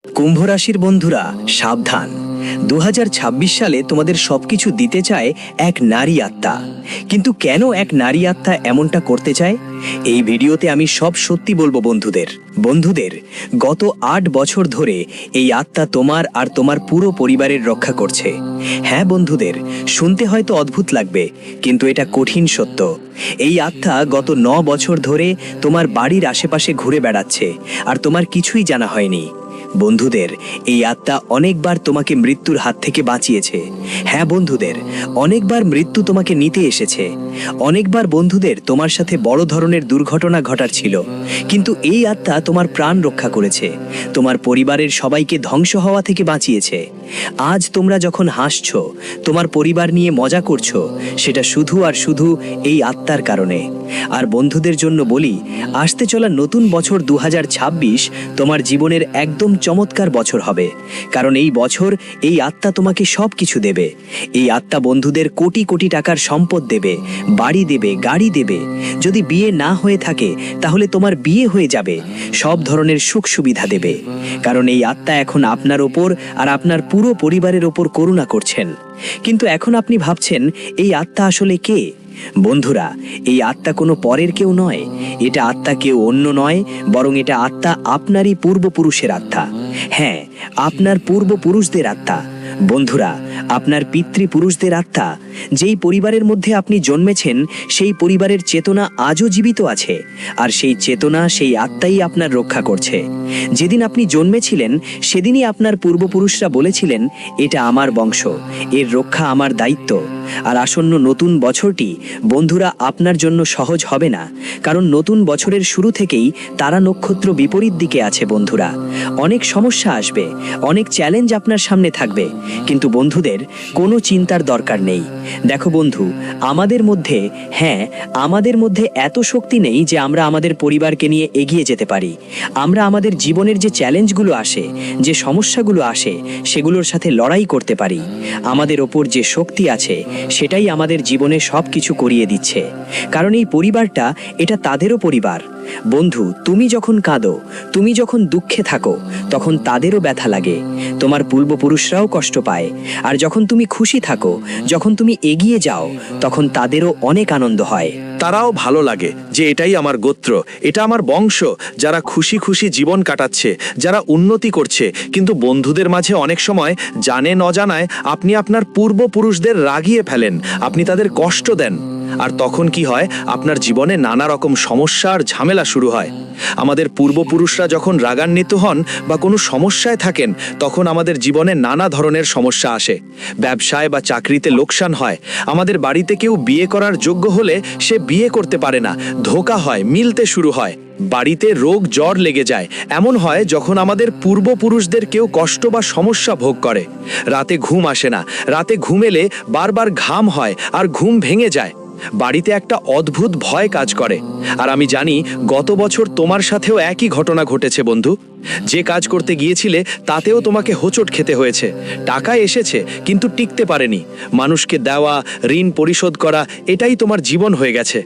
কুম্ভ রাশির বন্ধুরা সাবধান, 2026 সালে তোমাদের সবকিছু দিতে চায় এক নারী আত্মা। কিন্তু কেন এক নারী আত্মা এমনটা করতে চায়? এই ভিডিওতে আমি সব সত্যি বলবো বন্ধুদের গত 8 বছর ধরে এই আত্মা তোমার আর তোমার পুরো পরিবারের রক্ষা করছে। হ্যাঁ বন্ধুদের, শুনতে হয়তো অদ্ভুত লাগবে, কিন্তু এটা কঠিন সত্য। এই আত্মা গত 9 বছর ধরে তোমার বাড়ির আশেপাশে ঘুরে বেড়াচ্ছে, আর তোমার কিছুই জানা হয়নি। বন্ধুদের, এই আত্মা অনেকবার তোমাকে মৃত্যুর হাত থেকে বাঁচিয়েছে। হ্যাঁ বন্ধুদের, অনেকবার মৃত্যু তোমাকে নিতে এসেছে। অনেকবার বন্ধুদের তোমার সাথে বড় ধরনের দুর্ঘটনা ঘটাচ্ছিল, কিন্তু এই আত্মা তোমার প্রাণ রক্ষা করেছে, তোমার পরিবারের সবাইকে ধ্বংস হওয়া থেকে বাঁচিয়েছে। আজ তোমরা যখন হাসছো, তোমার পরিবার নিয়ে মজা করছো, সেটা শুধু আর শুধু এই আত্মার কারণে। আর বন্ধুদের জন্য বলি, আসতে চলা নতুন বছর 2026 তোমার জীবনের একদম চমৎকার বছর হবে, কারণ এই বছর এই আত্মা তোমাকে সব কিছু দেবে। এই আত্মা বন্ধুদের কোটি কোটি টাকার সম্পদ দেবে, বাড়ি দেবে, গাড়ি দেবে। যদি বিয়ে না হয়ে থাকে তাহলে তোমার বিয়ে হয়ে যাবে, সব ধরনের সুখ সুবিধা দেবে, কারণ এই আত্মা এখন আপনার ওপর আর আপনার পুরো পরিবারের ওপর করুণা করছেন। কিন্তু এখন আপনি ভাবছেন, এই আত্মা আসলে কে? বন্ধুরা, এই আত্মা কোনো পরের কেউ নয়, এটা আত্মা কেউ অন্য নয়, বরং এটা আত্মা আপনারই পূর্বপুরুষের আত্মা। হ্যাঁ, আপনার পূর্বপুরুষদের আত্মা। বন্ধুরা, আপনার পিতৃপুরুষদের আত্মা। যেই পরিবারের মধ্যে আপনি জন্মেছেন, সেই পরিবারের চেতনা আজও জীবিত আছে, আর সেই চেতনা, সেই আত্মাই আপনার রক্ষা করছে। যেদিন আপনি জন্মেছিলেন সেদিনই আপনার পূর্বপুরুষরা বলেছিলেন, এটা আমার বংশ, এর রক্ষা আমার দায়িত্ব। আর আসন্ন নতুন বছরটি বন্ধুরা আপনার জন্য সহজ হবে না, কারণ নতুন বছরের শুরু থেকেই তারা নক্ষত্র বিপরীত দিকে আছে। বন্ধুরা, অনেক সমস্যা আসবে, অনেক চ্যালেঞ্জ আপনার সামনে থাকবে, কিন্তু বন্ধুদের কোনো চিন্তার দরকার নেই। দেখো বন্ধু, আমাদের মধ্যে এত শক্তি নেই যে আমরা আমাদের পরিবারকে নিয়ে এগিয়ে যেতে পারি। আমরা আমাদের জীবনের যে চ্যালেঞ্জগুলো আসে, যে সমস্যাগুলো আসে, সেগুলোর সাথে লড়াই করতে পারি। আমাদের ওপর যে শক্তি আছে সেটাই আমাদের জীবনে সব কিছু করিয়ে দিচ্ছে, কারণ এই পরিবারটা এটা তাদেরও পরিবার। বন্ধু, তুমি যখন কাঁদো, তুমি যখন দুঃখে থাকো, তখন তাদেরও ব্যথা লাগে, তোমার পূর্বপুরুষরাও কষ্ট পায়। আর যখন তুমি খুশি থাকো, যখন তুমি এগিয়ে যাও, তখন তাদেরও অনেক আনন্দ হয়। তারাও ভালো লাগে যে এটাই আমার গোত্র, এটা আমার বংশ, যারা খুশি খুশি জীবন কাটাচ্ছে, যারা উন্নতি করছে। কিন্তু বন্ধুদের মাঝে অনেক সময় জানে অজানায় আপনি আপনার পূর্বপুরুষদের রাগিয়ে ফেলেন, আপনি তাদের কষ্ট দেন। আর তখন কি হয়, আপনার জীবনে নানা রকম সমস্যা আর ঝামেলা শুরু হয়। আমাদের পূর্বপুরুষরা যখন রাগান্বিত হন বা কোনো সমস্যায় থাকেন, তখন আমাদের জীবনে নানা ধরনের সমস্যা আসে। ব্যবসায় বা চাকরিতে লোকসান হয়, আমাদের বাড়িতে কেউ বিয়ে করার যোগ্য হলে সে বিয়ে করতে পারে না, ধোঁকা হয়, মিলতে শুরু হয়, বাড়িতে রোগ জ্বর লেগে যায়। এমন হয় যখন আমাদের পূর্বপুরুষদের কেউ কষ্ট বা সমস্যা ভোগ করে। রাতে ঘুম আসে না, রাতে ঘুম এলে বারবার ঘাম হয় আর ঘুম ভেঙে যায়। বাড়িতে একটা অদ্ভুত ভয় কাজ করে। আর আমি জানি গত বছর তোমার সাথেও একই ঘটনা ঘটেছে বন্ধু। যে কাজ করতে গিয়েছিলে তাতেও তোমাকে হোঁচট খেতে হয়েছে। টাকা এসেছে কিন্তু টিকতে পারেনি। মানুষকে দেওয়া, ঋণ পরিশোধ করা, এটাই তোমার জীবন হয়ে গেছে।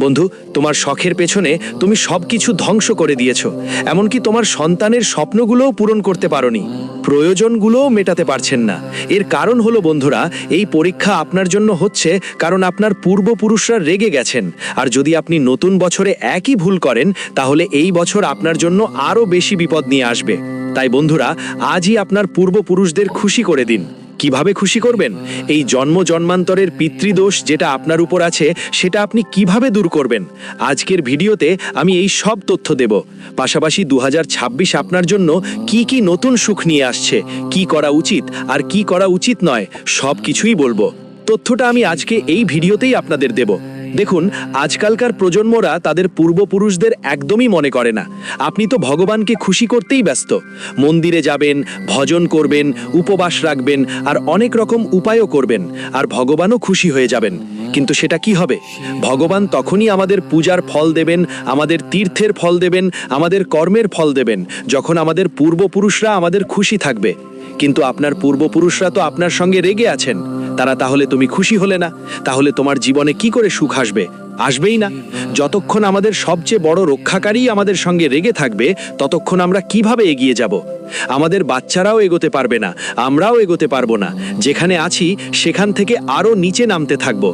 বন্ধু, তোমার শখের পেছনে তুমি সবকিছু ধ্বংস করে দিয়েছো, এমনকি তোমার সন্তানের স্বপ্নগুলোও পূরণ করতে পারোনি, প্রয়োজনগুলোও মেটাতে পারছেন না। এর কারণ হলো বন্ধুরা, এই পরীক্ষা আপনার জন্য হচ্ছে কারণ আপনার পূর্বপুরুষরা রেগে গেছেন। আর যদি আপনি নতুন বছরে একই ভুল করেন, তাহলে এই বছর আপনার জন্য আরও বেশি বিপদ নিয়ে আসবে। তাই বন্ধুরা, আজই আপনার পূর্বপুরুষদের খুশি করে দিন। কিভাবে খুশি করবেন? এই জন্ম জন্মান্তরের পিতৃদোষ যেটা আপনার উপর আছে, সেটা আপনি কিভাবে দূর করবেন? আজকের ভিডিওতে আমি এই সব তথ্য দেব। পাশাপাশি 2026 আপনার জন্য কি কি নতুন সুখ নিয়ে আসছে, কি করা উচিত আর কি করা উচিত নয়, সব কিছুই বলবো। তথ্যটা আমি আজকে এই ভিডিওতেই আপনাদের দেব। দেখুন, আজকালকার প্রজন্মরা তাদের পূর্বপুরুষদের একদমই মনে করে না। আপনি তো ভগবানকে খুশি করতেই ব্যস্ত। মন্দিরে যাবেন, ভজন করবেন, উপবাস রাখবেন, আর অনেক রকম উপায়ও করবেন, আর ভগবানও খুশি হয়ে যাবেন। কিন্তু সেটা কি হবে? ভগবান তখনই আমাদের পূজার ফল দেবেন, আমাদের তীর্থের ফল দেবেন, আমাদের কর্মের ফল দেবেন, যখন আমাদের পূর্বপুরুষরা আমাদের খুশি থাকবে। কিন্তু আপনার পূর্বপুরুষরা তো আপনার সঙ্গে রেগে আছেন। তারা তাহলে তুমি খুশি হলে না, তাহলে তোমার জীবনে কি করে সুখ আসবে? আসবেই না। যতক্ষণ আমাদের সবচেয়ে বড় রক্ষাকারী আমাদের সঙ্গে রেগে থাকবে, ততক্ষণ আমরা কিভাবে এগিয়ে যাব? আমাদের বাচ্চারাও এগোতে পারবে না, আমরাও এগোতে পারবো না। যেখানে আছি সেখান থেকে আরো নিচে নামতে থাকবো।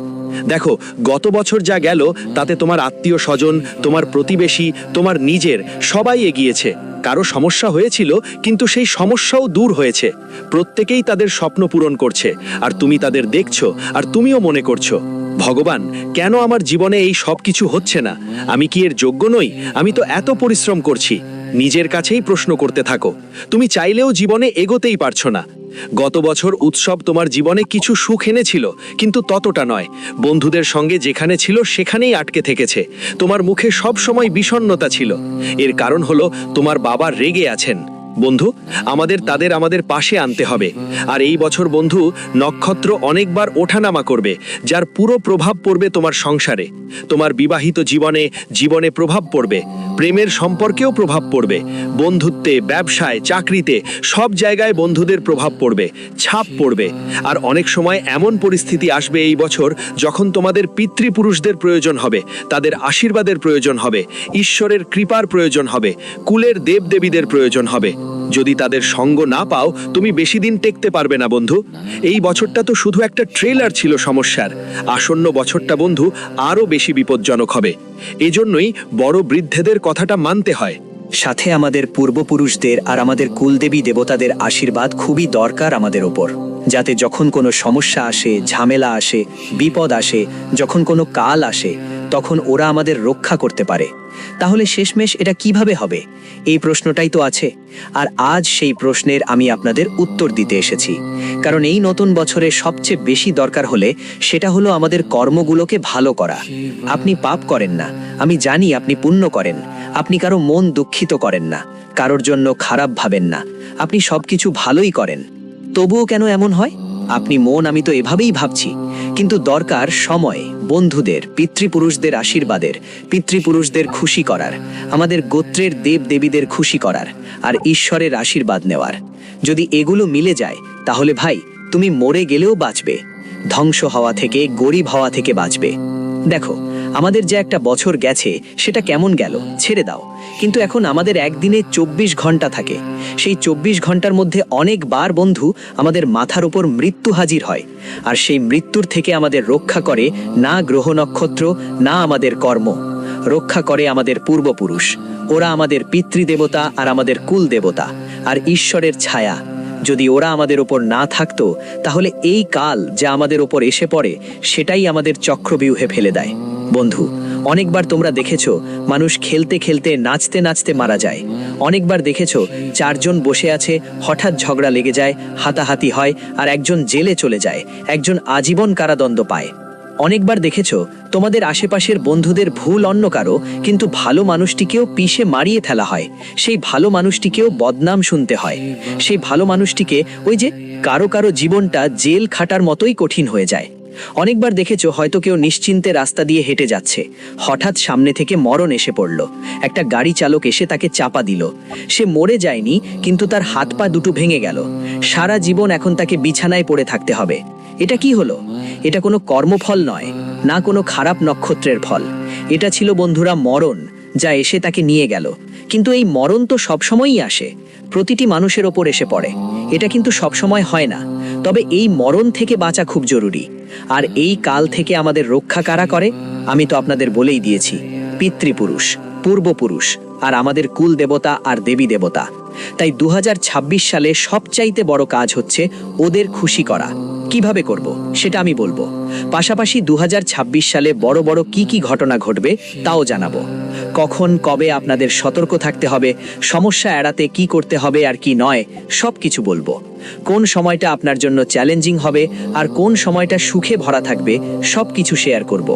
দেখো, গত বছর যা গেল তাতে তোমার আত্মীয় স্বজন, তোমার প্রতিবেশী, তোমার নিজের সবাই এগিয়েছে। কারো সমস্যা হয়েছিল, কিন্তু সেই সমস্যাও দূর হয়েছে। প্রত্যেকেই তাদের স্বপ্ন পূরণ করছে, আর তুমি তাদের দেখছো, আর তুমিও মনে করছো, ভগবান, কেন আমার জীবনে এই সব কিছু হচ্ছে না? আমি কি এর যোগ্য নই? আমি তো এত পরিশ্রম করছি। নিজের কাছেই প্রশ্ন করতে থাকো। তুমি চাইলেও জীবনে এগোতেই পারছো না। গত বছর উৎসব তোমার জীবনে কিছু সুখ এনেছিল, কিন্তু ততটা নয়। বন্ধুদের সঙ্গে যেখানে ছিল সেখানেই আটকে থেকেছে। তোমার মুখে সব সময় বিষণ্ণতা ছিল। এর কারণ হলো তোমার বাবা রেগে আছেন। বন্ধু, তাদের আমাদের পাশে আনতে হবে। আর এই বছর বন্ধু, নক্ষত্র অনেকবার ওঠানামা করবে, যার পুরো প্রভাব পড়বে তোমার সংসারে। তোমার বিবাহিত জীবনে প্রভাব পড়বে, প্রেমের সম্পর্কেও প্রভাব পড়বে, বন্ধুত্বে, ব্যবসায়, চাকরিতে, সব জায়গায় বন্ধুদের প্রভাব পড়বে, ছাপ পড়বে। আর অনেক সময় এমন পরিস্থিতি আসবে এই বছর যখন তোমাদের পিতৃপুরুষদের প্রয়োজন হবে, তাদের আশীর্বাদের প্রয়োজন হবে, ঈশ্বরের কৃপার প্রয়োজন হবে, কুলের দেবদেবীদের প্রয়োজন হবে। যদি তাদের সঙ্গ না পাও, তুমি বেশি দিন টেকতে পারবে না বন্ধু। এই বছরটা তো শুধু একটা ট্রেলার ছিল সমস্যার। আসন্ন বছরটা বন্ধু আরো বেশি বিপজ্জনক হবে। এজন্যই বড় বৃদ্ধেদের কথাটা মানতে হয়। সাথে আমাদের পূর্বপুরুষদের আর আমাদের কুলদেবী দেবতাদের আশীর্বাদ খুবই দরকার আমাদের ওপর, যাতে যখন কোনো সমস্যা আসে, ঝামেলা আসে, বিপদ আসে, যখন কোনো কাল আসে, তখন ওরা আমাদের রক্ষা করতে পারে। তাহলে শেষমেশ এটা কিভাবে হবে? এই প্রশ্নটাই তো আছে। আর আজ সেই প্রশ্নের আমি আপনাদের উত্তর দিতে এসেছি। কারণ এই নতুন বছরে সবচেয়ে বেশি দরকার হলে সেটা হলো আমাদের কর্মগুলোকে ভালো করা। আপনি পাপ করেন না, আমি জানি আপনি পুণ্য করেন। আপনি কারো মন দুঃখিত করেন না, কারোর জন্য খারাপ ভাবেন না, আপনি সবকিছু ভালোই করেন। তবুও কেন এমন হয়? আমি তো এভাবেই ভাবছি। কিন্তু দরকার সময়, বন্ধুদের, পিতৃপুরুষদের আশীর্বাদের, পিতৃপুরুষদের খুশি করার, আমাদের গোত্রের দেব দেবীদের খুশি করার, আর ঈশ্বরের আশীর্বাদ নেওয়ার। যদি এগুলো মিলে যায়, তাহলে ভাই, তুমি মরে গেলেও বাঁচবে, ধ্বংস হওয়া থেকে, গরিব হওয়া থেকে বাঁচবে। দেখো, আমাদের যে একটা বছর গেছে সেটা কেমন গেল ছেড়ে দাও, কিন্তু এখন আমাদের একদিনে 24 ঘন্টা থাকে। সেই 24 ঘন্টার মধ্যে অনেকবার বন্ধু আমাদের মাথার উপর মৃত্যু হাজির হয়। আর সেই মৃত্যুর থেকে আমাদের রক্ষা করে না গ্রহ নক্ষত্র, না আমাদের কর্ম। রক্ষা করে আমাদের পূর্বপুরুষ। ওরা আমাদের পিতৃদেবতা আর আমাদের কুল দেবতা আর ঈশ্বরের ছায়া। যদি ওরা আমাদের ওপর না থাকতো, তাহলে এই কাল যা আমাদের ওপর এসে পড়ে সেটাই আমাদের চক্রব্যূহে ফেলে দেয়। বন্ধু, অনেকবার তোমরা দেখেছো মানুষ খেলতে খেলতে, নাচতে নাচতে মারা যায়। অনেকবার দেখেছো 4 জন বসে আছে, হঠাৎ ঝগড়া লেগে যায়, হাতাহাতি হয়, আর একজন জেলে চলে যায়, একজন আজীবন কারাদণ্ড পায়। অনেকবার দেখেছো তোমাদের আশেপাশের বন্ধুদের ভুল অন্য কারো, কিন্তু ভালো মানুষটিকেও পিষে মারিয়ে ফেলা হয়। সেই ভালো মানুষটিকেও বদনাম শুনতে হয়। সেই ভালো মানুষটিকে ওই যে কারো কারো জীবনটা জেল খাটার মতোই কঠিন হয়ে যায়। অনেকবার দেখেছো হয়তো কেউ নিশ্চিন্তে রাস্তা দিয়ে হেঁটে যাচ্ছে, হঠাৎ সামনে থেকে মরণ এসে পড়ল। একটা গাড়ি চালক এসে তাকে চাপা দিল। সে মরে যায়নি, কিন্তু তার হাত পা দুটো ভেঙে গেল। সারা জীবন এখন তাকে বিছানায় পড়ে থাকতে হবে। এটা কি হলো? এটা কোনো কর্মফল নয়, না কোনো খারাপ নক্ষত্রের ফল। এটা ছিল বন্ধুরা মরণ, যা এসে তাকে নিয়ে গেল। কিন্তু এই মরণ তো সবসময়ই আসে, প্রতিটি মানুষের ওপর এসে পড়ে। এটা কিন্তু সবসময় হয় না। তবে এই মরণ থেকে বাঁচা খুব জরুরি। আর এই কাল থেকে আমাদের রক্ষা কারা করে? আমি তো আপনাদের বলেই দিয়েছি, পিতৃপুরুষ, পূর্বপুরুষ আর আমাদের কুল দেবতা আর দেবী দেবতা। তাই 2026 সালে সবচাইতে বড় কাজ হচ্ছে ওদের খুশি করা। কিভাবে করব সেটা আমি বলবো। পাশাপাশি 2026 সালে বড় বড় কি কি ঘটনা ঘটবে তাও জানাবো। কখন কবে আপনাদের সতর্ক থাকতে হবে, সমস্যা এড়াতে কি করতে হবে আর কি নয়, সবকিছু বলবো। কোন সময়টা আপনার জন্য চ্যালেঞ্জিং হবে আর কোন সময়টা সুখে ভরা থাকবে, সবকিছু শেয়ার করব।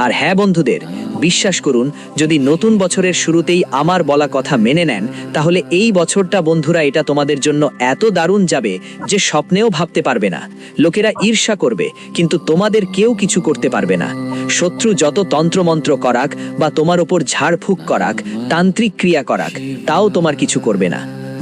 আর হ্যাঁ বন্ধুদের, বিশ্বাস করুন, যদি নতুন বছরের শুরুতেই আমার বলা কথা মেনে নেন, তাহলে এই বছরটা বন্ধুরা এটা তোমাদের জন্য এত দারুণ যাবে যে স্বপ্নেও ভাবতে পারবে না। লোকেরা ঈর্ষা করবে, কিন্তু তোমাদের কেউ কিছু করতে পারবে না। শত্রু যত তন্ত্রমন্ত্র করাক বা তোমার ওপর ঝাড়ফুঁক করাক, তান্ত্রিক ক্রিয়া করাক, তাও তোমার কিছু করবে না।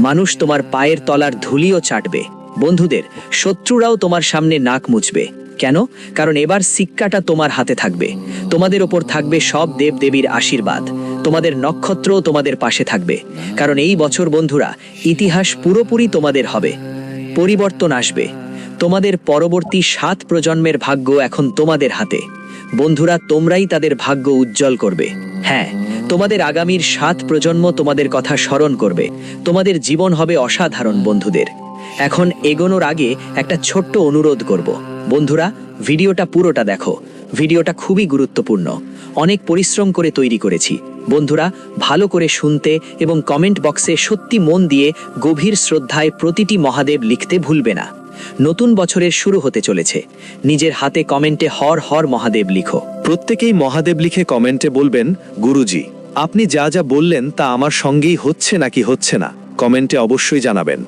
মানুষ তোমার পায়ের তলার ধুলিও চাটবে। বন্ধুদের, শত্রুরাও তোমার সামনে নাক মুছবে, কেন? কারণ এবার সিক্কাটা তোমার হাতে থাকবে, তোমাদের ওপর থাকবে সব দেবদেবীর আশীর্বাদ, তোমাদের নক্ষত্রও তোমাদের পাশে থাকবে। কারণ এই বছর বন্ধুরা ইতিহাস পুরোপুরি তোমাদের হবে, পরিবর্তন আসবে। তোমাদের পরবর্তী 7 প্রজন্মের ভাগ্য এখন তোমাদের হাতে। বন্ধুরা, তোমরাই তাদের ভাগ্য উজ্জ্বল করবে। হ্যাঁ, তোমাদের আগামীর 7 প্রজন্ম তোমাদের কথা স্মরণ করবে। তোমাদের জীবন হবে অসাধারণ বন্ধুদের। এখন এগোনোর আগে একটা ছোট্ট অনুরোধ করব। বন্ধুরা, ভিডিওটা পুরোটা দেখো, ভিডিওটা খুবই গুরুত্বপূর্ণ, অনেক পরিশ্রম করে তৈরি করেছি। বন্ধুরা, ভালো করে শুনতে এবং কমেন্ট বক্সে সত্যি মন দিয়ে গভীর শ্রদ্ধায় প্রতিটি মহাদেব লিখতে ভুলবে না। নতুন বছরের শুরু হতে চলেছে, নিজের হাতে কমেন্টে হর হর মহাদেব লিখো। প্রত্যেকেই মহাদেব লিখে কমেন্টে বলবেন, গুরুজি আপনি যা যা বললেন তা আমার সঙ্গেই হচ্ছে নাকি হচ্ছে না, কমেন্টে অবশ্যই জানাবেন।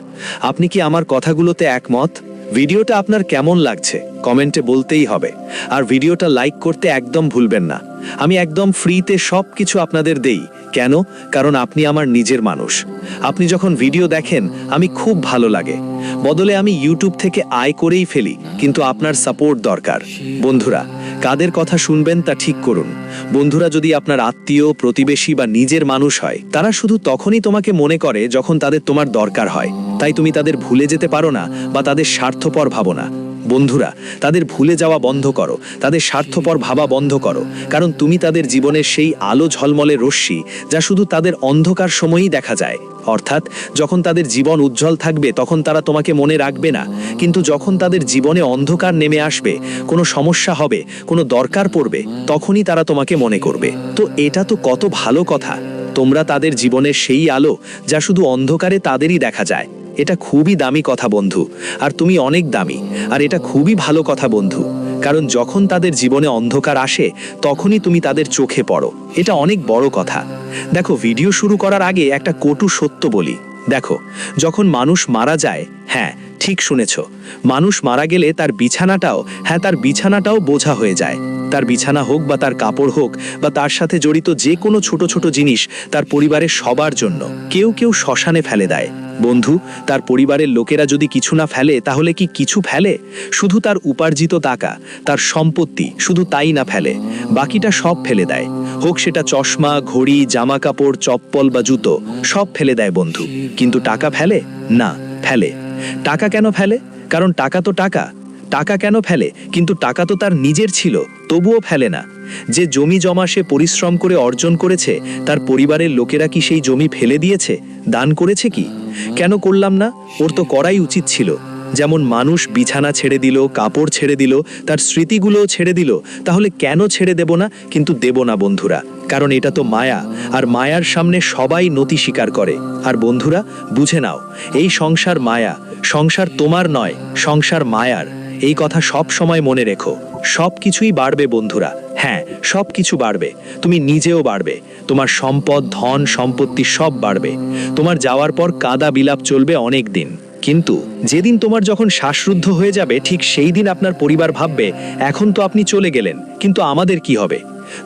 আপনি কি আমার কথাগুলোতে একমত? ভিডিওটা আপনার কেমন লাগছে কমেন্টে বলতেই হবে। আর ভিডিওটা লাইক করতে একদম ভুলবেন না। আমি একদম ফ্রিতে সব কিছু আপনাদের দেই। কেন? কারণ আপনি আমার নিজের মানুষ। আপনি যখন ভিডিও দেখেন আমি খুব ভালো লাগে, বদলে আমি ইউটিউব থেকে আয় করেই ফেলি, কিন্তু আপনার সাপোর্ট দরকার। বন্ধুরা, কাদের কথা শুনবেন তা ঠিক করুন। বন্ধুরা যদি আপনার আত্মীয়, প্রতিবেশী বা নিজের মানুষ হয়, তারা শুধু তখনই তোমাকে মনে করে যখন তাদের তোমার দরকার হয়। তাই তুমি তাদের ভুলে যেতে পারো না বা তাদের স্বার্থপর ভাবো না। বন্ধুরা, তাদের ভুলে যাওয়া বন্ধ করো, তাদের স্বার্থপর ভাবা বন্ধ করো। কারণ তুমি তাদের জীবনের সেই আলো ঝলমলে রশ্মি যা শুধু তাদের অন্ধকার সময়ই দেখা যায়। অর্থাৎ যখন তাদের জীবন উজ্জ্বল থাকবে তখন তারা তোমাকে মনে রাখবে না, কিন্তু যখন তাদের জীবনে অন্ধকার নেমে আসবে, কোনো সমস্যা হবে, কোনো দরকার পড়বে, তখনই তারা তোমাকে মনে করবে। তো এটা তো কত ভালো কথা। তোমরা তাদের জীবনের সেই আলো যা শুধু অন্ধকারে তাদেরই দেখা যায়। এটা খুবই দামি কথা বন্ধু, আর তুমি অনেক দামি। আর এটা খুবই ভালো কথা বন্ধু, কারণ যখন তাদের জীবনে অন্ধকার আসে তখনই তুমি তাদের চোখে পড়ো। এটা অনেক বড় কথা। দেখো, ভিডিও শুরু করার আগে একটা কটু সত্য বলি। দেখো, যখন মানুষ মারা যায়, হ্যাঁ ঠিক শুনেছ, মানুষ মারা গেলে তার বিছানাটাও বোঝা হয়ে যায়। তার বিছানা হোক বা তার কাপড় হোক বা তার সাথে জড়িত যে কোনো ছোট ছোট জিনিস তার পরিবারের সবার জন্য। কেউ কেউ শ্মশানে ফেলে দেয়। বন্ধু, তার পরিবারের লোকেরা যদি কিছু না ফেলে তাহলে কি কিছু ফেলে? শুধু তার উপার্জিত টাকা, তার সম্পত্তি, শুধু তাই না ফেলে, বাকিটা সব ফেলে দেয়। হোক সেটা চশমা, ঘড়ি, জামা কাপড়, চপ্পল বা জুতো, সব ফেলে দেয় বন্ধু। কিন্তু টাকা ফেলে না? ফেলে। টাকা কেন ফেলে? কারণ টাকা তো টাকা। টাকা কেন ফেলে? কিন্তু টাকা তো তার নিজের ছিল, তবুও ফেলে না। যে জমি জমা সে পরিশ্রম করে অর্জন করেছে, তার পরিবারের লোকেরা কি সেই জমি ফেলে দিয়েছে? দান করেছে কি? কেন করলাম না? ওর তো করাই উচিত ছিল। যেমন মানুষ বিছানা ছেড়ে দিল, কাপড় ছেড়ে দিল, তার স্মৃতিগুলোও ছেড়ে দিল, তাহলে কেন ছেড়ে দেব না? কিন্তু দেব না বন্ধুরা, কারণ এটা তো মায়া, আর মায়ার সামনে সবাই নতি স্বীকার করে। আর বন্ধুরা, বুঝে নাও, এই সংসার মায়া, সংসার তোমার নয়, সংসার মায়ার। এই কথা সব সময় মনে রেখো। সব কিছুই বাড়বে বন্ধুরা, হ্যাঁ সব কিছু বাড়বে। তুমি নিজেও বাড়বে, তোমার সম্পদ, ধন সম্পত্তি সব বাড়বে। তোমার যাওয়ার পর কাদা বিলাপ চলবে অনেক দিন, কিন্তু যেদিন তোমার যখন শ্বাসরুদ্ধ হয়ে যাবে ঠিক সেই দিন আপনার পরিবার ভাববে, এখন তো আপনি চলে গেলেন, কিন্তু আমাদের কি হবে?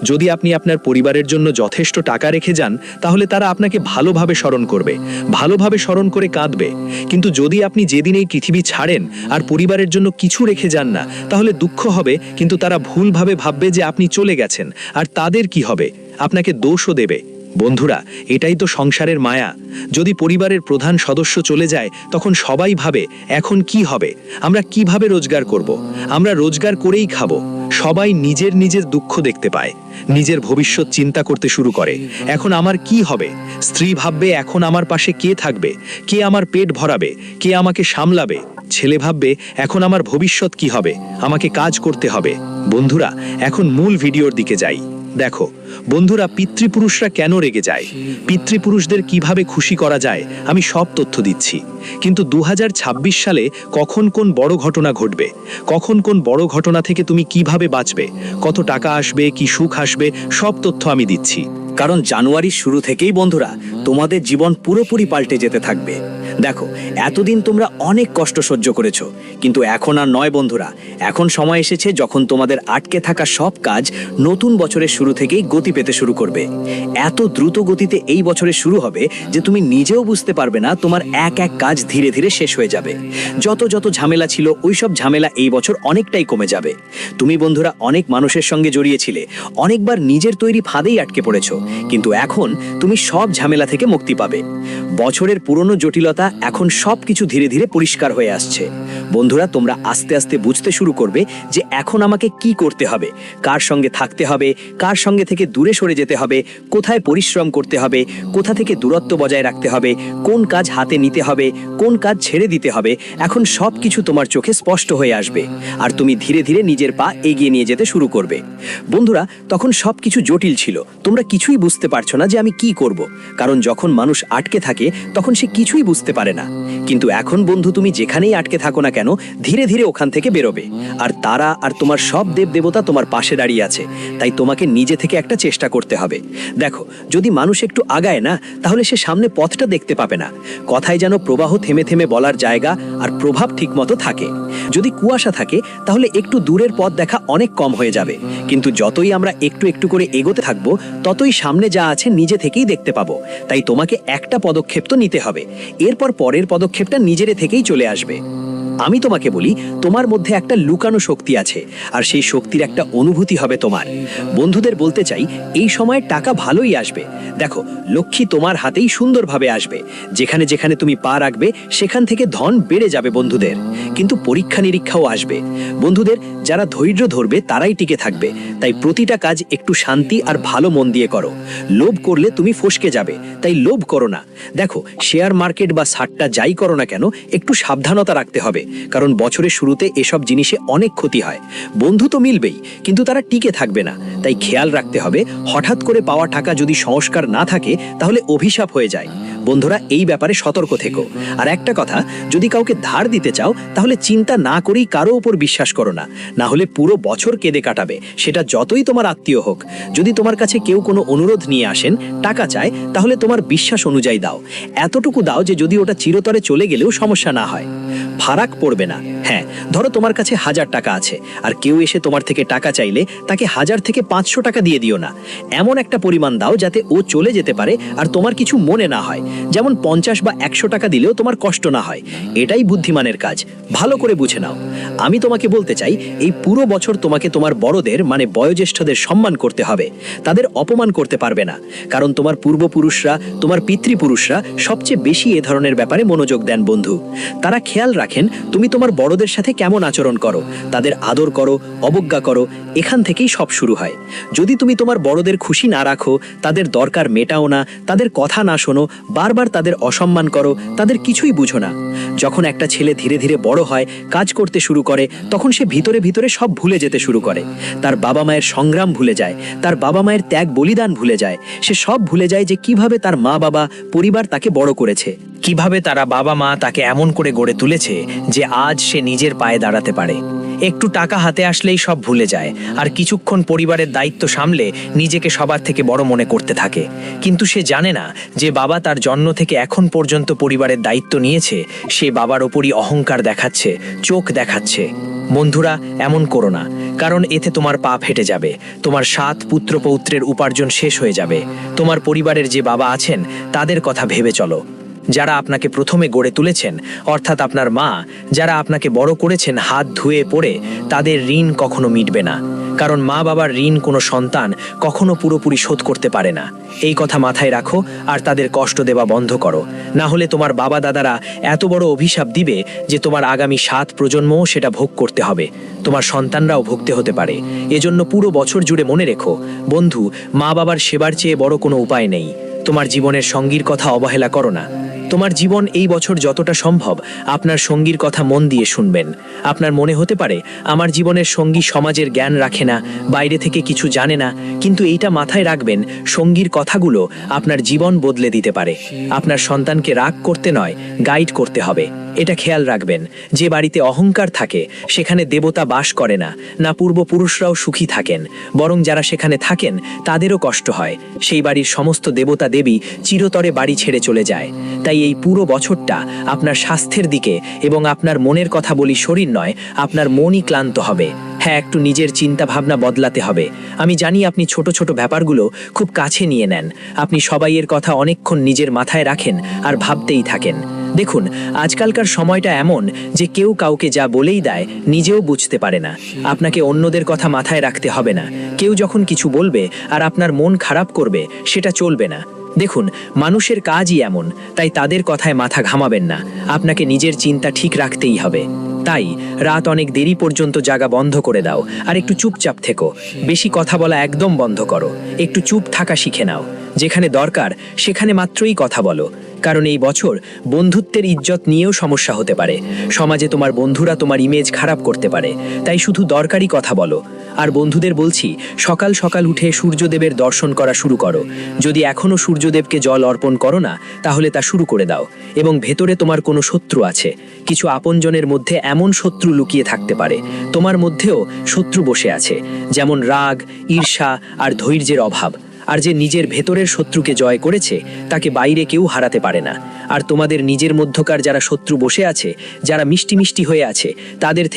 যদি আপনি আপনার পরিবারের জন্য যথেষ্ট টাকা রেখে যান, তাহলে তারা আপনাকে ভালোভাবে স্মরণ করবে, ভালোভাবে স্মরণ করে কাঁদবে। কিন্তু যদি আপনি যেদিন এই পৃথিবী ছাড়েন আর পরিবারের জন্য কিছু রেখে যান না, তাহলে দুঃখ হবে, কিন্তু তারা ভুলভাবে ভাববে যে আপনি চলে গেছেন। আর তাদের কি হবে? আপনাকে দোষও দেবে। বন্ধুরা, এটাই তো সংসারের মায়া। যদি পরিবারের প্রধান সদস্য চলে যায়, তখন সবাই ভাবে এখন কি হবে, আমরা কিভাবে রোজগার করব, আমরা রোজগার করেই খাবো। সবাই নিজের নিজের দুঃখ দেখতে পায়, নিজের ভবিষ্যৎ চিন্তা করতে শুরু করে। এখন আমার কি হবে? স্ত্রী ভাববে এখন আমার পাশে কে থাকবে, কে আমার পেট ভরাবে, কে আমাকে সামলাবে। ছেলে ভাববে এখন আমার ভবিষ্যৎ কি হবে, আমাকে কাজ করতে হবে। বন্ধুরা, এখন মূল ভিডিওর দিকে যাই। দেখো বন্ধুরা, পিতৃপুরুষরা কেন রেগে যায়, পিতৃপুরুষদের কিভাবে খুশি করা যায়, আমি সব তথ্য দিচ্ছি। কিন্তু 2026 সালে কখন কোন বড় ঘটনা ঘটবে, কখন কোন বড় ঘটনা থেকে তুমি কিভাবে বাঁচবে, কত টাকা আসবে, কি সুখ আসবে, সব তথ্য আমি দিচ্ছি। কারণ জানুয়ারির শুরু থেকেই বন্ধুরা তোমাদের জীবন পুরোপুরি পাল্টে যেতে থাকবে। দেখো, এতদিন তোমরা অনেক কষ্ট সহ্য করেছো, কিন্তু এখন আর নয় বন্ধুরা। এখন সময় এসেছে যখন তোমাদের আটকে থাকা সব কাজ নতুন বছরের শুরু থেকেই গতি পেতে শুরু করবে। এত দ্রুত গতিতে এই বছরে শুরু হবে যে তুমি নিজেও বুঝতে পারবে না তোমার এক এক কাজ ধীরে ধীরে শেষ হয়ে যাবে। যত যত ঝামেলা ছিল ওইসব ঝামেলা এই বছর অনেকটাই কমে যাবে। তুমি বন্ধুরা অনেক মানুষের সঙ্গে জড়িয়েছিলে, অনেকবার নিজের তৈরি ফাঁদেই আটকে পড়েছো, কিন্তু এখন তুমি সব ঝামেলা থেকে মুক্তি পাবে। বছরের পুরনো জটিলতা এখন সব কিছু ধীরে ধীরে পরিষ্কার হয়ে আসছে। বন্ধুরা, তোমরা আস্তে আস্তে বুঝতে শুরু করবে যে এখন আমাকে কি করতে হবে, কার সঙ্গে থাকতে হবে, কার সঙ্গে থেকে দূরে সরে যেতে হবে, কোথায় পরিশ্রম করতে হবে, কোথা থেকে দূরত্ব বজায় রাখতে হবে, কোন কাজ হাতে নিতে হবে, কোন কাজ ছেড়ে দিতে হবে। এখন সব কিছু তোমার চোখে স্পষ্ট হয়ে আসবে, আর তুমি ধীরে ধীরে নিজের পা এগিয়ে নিয়ে যেতে শুরু করবে। বন্ধুরা, তখন সব কিছু জটিল ছিল, তোমরা কিছুই বুঝতে পারছো না যে আমি কি করব, কারণ যখন মানুষ আটকে থাকে তখন সে কিছুই বুঝতে পারে না। কিন্তু এখন বন্ধু, তুমি যেখানেই আটকে থাকো না কেন, ধীরে ধীরে ওখান থেকে বেরোবে। আর তারা আর তোমার সব দেবদেবতা তোমার পাশে দাঁড়িয়ে আছে, তাই তোমাকে নিজে থেকে একটা চেষ্টা করতে হবে। দেখো, যদি মানুষ একটু আগায় না, তাহলে সে সামনে পথটা দেখতে পাবে না। কথায় যেন প্রবাহ থেমে থেমে বলার জায়গা আর প্রভাব ঠিকমতো থাকে। যদি কুয়াশা থাকে তাহলে একটু দূরের পথ দেখা অনেক কম হয়ে যাবে, কিন্তু যতই আমরা একটু একটু করে এগোতে থাকবো ততই সামনে যা আছে নিজে থেকেই দেখতে পাবো। তাই তোমাকে একটা পদক্ষেপ তো নিতে হবে, এরপর পরের পদক্ষেপটা নিজের থেকেই চলে আসবে। আমি তোমাকে বলি, তোমার মধ্যে একটা লুকানো শক্তি আছে, আর সেই শক্তির একটা অনুভূতি হবে তোমার। বন্ধুদের বলতে চাই, এই সময় টাকা ভালোই আসবে। দেখো, লক্ষ্মী তোমার হাতেই সুন্দরভাবে আসবে। যেখানে যেখানে তুমি পা রাখবে সেখান থেকে ধন বেড়ে যাবে বন্ধুদের। কিন্তু পরীক্ষা নিরীক্ষাও আসবে বন্ধুদের। যারা ধৈর্য ধরবে তারাই টিকে থাকবে। তাই প্রতিটা কাজ একটু শান্তি আর ভালো মন দিয়ে করো। লোভ করলে তুমি ফসকে যাবে, তাই লোভ করো না। দেখো, শেয়ার মার্কেট বা সাট্টা যাই করো না কেন, একটু সাবধানতা রাখতে হবে, কারণ বছরের শুরুতে এসব জিনিসে অনেক ক্ষতি হয়। বন্ধু তো মিলবেই, কিন্তু তারা টিকে থাকবে না। তাই খেয়াল রাখতে হবে, হঠাৎ করে পাওয়া টাকা যদি সংস্কার না থাকে তাহলে অভিশাপ হয়ে যায়। বন্ধুরা, এই ব্যাপারে সতর্ক থেকো। আর একটা কথা, যদি কাউকে ধার দিতে চাও তাহলে চিন্তা না করেই কারো ওপর বিশ্বাস করো না, না হলে পুরো বছর কেঁদে কাটাবে, সেটা যতই তোমার আত্মীয় হোক। যদি তোমার কাছে কেউ কোনো অনুরোধ নিয়ে আসেন, টাকা চায়, তাহলে তোমার বিশ্বাস অনুযায়ী দাও। এতটুকু দাও যে যদি ওটা চিরতরে চলে গেলেও সমস্যা না হয়, ফারাক পড়বে না। হ্যাঁ, ধরো তোমার কাছে 1000 টাকা আছে, আর কেউ এসে তোমার থেকে টাকা চাইলে তাকে 1000 থেকে 500 টাকা দিয়ে দিও না। এমন একটা পরিমাণ দাও যাতে ও চলে যেতে পারে আর তোমার কিছু মনে না হয়। যেমন 50 বা 100 টাকা দিলেও তোমার কষ্ট না হয়। এটাই বুদ্ধিমানের কাজ, ভালো করে বুঝে নাও। আমি তোমাকে বলতে চাই, এই পুরো বছর তোমাকে তোমার বড়দের মানে বয়োজ্যেষ্ঠদের সম্মান করতে হবে, তাদের অপমান করতে পারবে না। কারণ তোমার পূর্বপুরুষরা, তোমার পিতৃপুরুষরা সবচেয়ে বেশি এ ধরনের ব্যাপারে মনোযোগ দেন বন্ধু। তারা খেয়াল রাখেন তুমি তোমার বড়দের সাথে কেমন আচরণ করো, তাদের আদর করো, অবজ্ঞা করো। এখান থেকেই সব শুরু হয়। যদি তুমি তোমার বড়দের খুশি না রাখো, তাদের দরকার মেটাও না, তাদের কথা না শোনো, বারবার তাদের অসম্মান করো, তাদের কিছুই বুঝো না। যখন একটা ছেলে ধীরে ধীরে বড় হয়, কাজ করতে শুরু করে, তখন সে ভিতরে ভিতরে সব ভুলে যেতে শুরু করে। তার বাবা মায়ের সংগ্রাম ভুলে যায়, তার বাবা মায়ের ত্যাগ বলিদান ভুলে যায়। সে সব ভুলে যায় যে কিভাবে তার মা বাবা, পরিবার তাকে বড় করেছে, কিভাবে তারা বাবা মা তাকে এমন করে গড়ে তুলেছে যে আজ সে নিজের পায়ে দাঁড়াতে পারে। একটু টাকা হাতে আসলেই সব ভুলে যায়, আর কিছুক্ষণ পরিবারের দায়িত্ব সামলে নিজেকে সবার থেকে বড় মনে করতে থাকে। কিন্তু সে জানে না যে বাবা তার জন্ম থেকে এখন পর্যন্ত পরিবারের দায়িত্ব নিয়েছে, সে বাবার ওপরই অহংকার দেখাচ্ছে, চোখ দেখাচ্ছে। বন্ধুরা, এমন করো না, কারণ এতে তোমার পা ফেটে যাবে। তোমার 7 পুত্র পৌত্রের উপার্জন শেষ হয়ে যাবে। তোমার পরিবারের যে বাবা আছেন তাদের কথা ভেবে চলো, যারা আপনাকে প্রথমে গড়ে তুলেছেন, অর্থাৎ আপনার মা, যারা আপনাকে বড় করেছেন হাত ধুয়ে পড়ে, তাদের ঋণ কখনো মিটবে না। কারণ মা বাবার ঋণ কোনো সন্তান কখনো পুরোপুরি শোধ করতে পারে না। এই কথা মাথায় রাখো আর তাদের কষ্ট দেওয়া বন্ধ করো। না হলে তোমার বাবা দাদারা এত বড় অভিশাপ দিবে যে তোমার আগামী 7 প্রজন্মও সেটা ভোগ করতে হবে। তোমার সন্তানরাও ভুগতে হতে পারে। এজন্য পুরো বছর জুড়ে মনে রেখো বন্ধু, মা বাবার সেবার চেয়ে বড় কোনো উপায় নেই। তোমার জীবনের সঙ্গীর কথা অবহেলা করো না। তোমার জীবন এই বছর যতটা সম্ভব আপনার সঙ্গীর কথা মন দিয়ে শুনবেন। আপনার মনে হতে পারে আমার জীবনের সঙ্গী সমাজের জ্ঞান রাখে না, বাইরে থেকে কিছু জানে না, কিন্তু এইটা মাথায় রাখবেন, সঙ্গীর কথাগুলো আপনার জীবন বদলে দিতে পারে। আপনার সন্তানকে রাগ করতে নয়, গাইড করতে হবে। এটা খেয়াল রাখবেন, যে বাড়িতে অহংকার থাকে সেখানে দেবতা বাস করে না, না পূর্বপুরুষরাও সুখী থাকেন, বরং যারা সেখানে থাকেন তাদেরও কষ্ট হয়। সেই বাড়ির সমস্ত দেবতা দেবী চিরতরে বাড়ি ছেড়ে চলে যায়। তাই এই পুরো বছরটা আপনার স্বাস্থ্যের দিকে এবং আপনার মনের কথা বলি, শরীর নয়, আপনার মনই ক্লান্ত হবে। হ্যাঁ, একটু নিজের চিন্তা ভাবনা বদলাতে হবে। আমি জানি আপনি ছোট ছোট ব্যাপারগুলো খুব কাছে নিয়ে নেন, আপনি সবাইয়ের কথা অনেকক্ষণ নিজের মাথায় রাখেন আর ভাবতেই থাকেন। দেখুন, আজকালকার সময়টা এমন যে কেউ কাউকে যা বলেই দেয় নিজেও বুঝতে পারে না। আপনাকে অন্যদের কথা মাথায় রাখতে হবে না। কেউ যখন কিছু বলবে আর আপনার মন খারাপ করবে, সেটা চলবে না। দেখুন, মানুষের কাজই এমন, তাই তাদের কথায় মাথা ঘামাবেন না। আপনাকে নিজের চিন্তা ঠিক রাখতেই হবে। তাই রাত অনেক দেরি পর্যন্ত জাগা বন্ধ করে দাও আর একটু চুপচাপ থেকো। বেশি কথা বলা একদম বন্ধ করো। একটু চুপ থাকা শিখে নাও। যেখানে দরকার সেখানে মাত্রই কথা বলো। কারণ এই বছর বন্ধুত্বের ইজ্জত নিয়েও সমস্যা হতে পারে। সমাজে তোমার বন্ধুরা তোমার ইমেজ খারাপ করতে পারে। তাই শুধু দরকারি কথা বলো। আর বন্ধুদের বলছি, সকাল সকাল উঠে সূর্যদেবের দর্শন করা শুরু করো। যদি এখনো সূর্যদেবকে জল অর্পণ করো না, তাহলে তা শুরু করে দাও। এবং ভেতরে তোমার কোনো শত্রু আছে, কিছু আপনজনের মধ্যে এমন শত্রু লুকিয়ে থাকতে পারে। তোমার মধ্যেও শত্রু বসে আছে, যেমন রাগ, ঈর্ষা আর ধৈর্যের অভাব। আর যে নিজের ভেতরের শত্রুকে জয় করেছে তাকে বাইরে কেউ হারাতে পারে না। আর তোমাদের নিজের মধ্যকার যারা শত্রু বসে আছে, যারা মিষ্টি মিষ্টি হয়ে আছে, তাদের থেকে